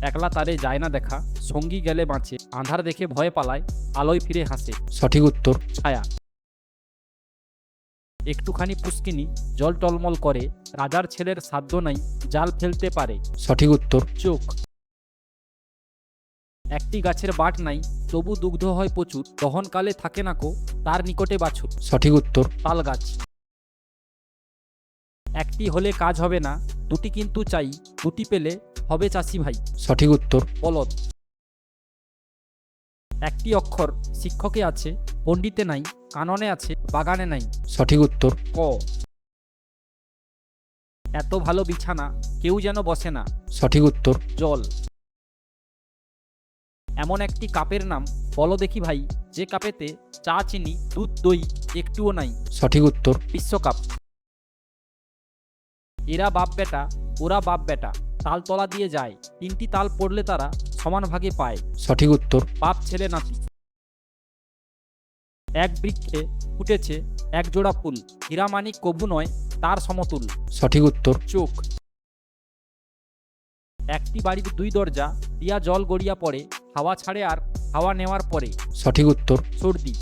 একলা তারে যায় না দেখা, সঙ্গী গেলে বাঁচে, আঁধার দেখে ভয়ে পালায়, আলোয় ফিরে হাসে। সঠিক উত্তর। ছায়া। একটুখানি পুষ্কিনি, জল টলমল করে, রাজার ছেলের সাধ্য নাই, জাল ফেলতে পারে। সঠিক উত্তর। চোখ। একটি গাছের বাট নাই, তবু দুগ্ধ হয় প্রচুর, দহনকালে থাকে না কো, তার নিকটে বাছুর। সঠিক উত্তর। তাল গাছ। একটি হলে কাজ হবে না, দুটি কিন্তু চাই, দুটি পেলে হবে চাষি ভাই। সঠিক উত্তর। বলদ। একটি অক্ষর শিক্ষকে আছে, পণ্ডিতে নাই, কাননে আছে, বাগানে নাই। সঠিক উত্তর। ক। এত ভালো বিছানা, কেউ যেন বসে না। সঠিক উত্তর। জল। এমন একটি কাপের নাম বলো দেখি ভাই, যে কাপেতে চা চিনি দুধ দই একটুও নাই। সঠিক উত্তর। বিশ্বকাপ। এরা বাপ বেটা, ওরা বাপ বেটা, তালতলা দিয়ে যায়, তিনটি তাল পড়লে তারা সমান ভাগে পায়। সঠিক উত্তর। বাপ ছেলে নাতি। এক বৃক্ষে ফুটেছে এক জোড়া ফুল, হীরামানিক কভু নয়, তার সমতুল। সঠিক উত্তর। চোখ। একটি বাড়ির দুই দরজা, দিয়া জল গড়িয়া পড়ে, হাওয়া ছাড়ে আর হাওয়া নেওয়ার পরে। সঠিক উত্তর। সর্দি।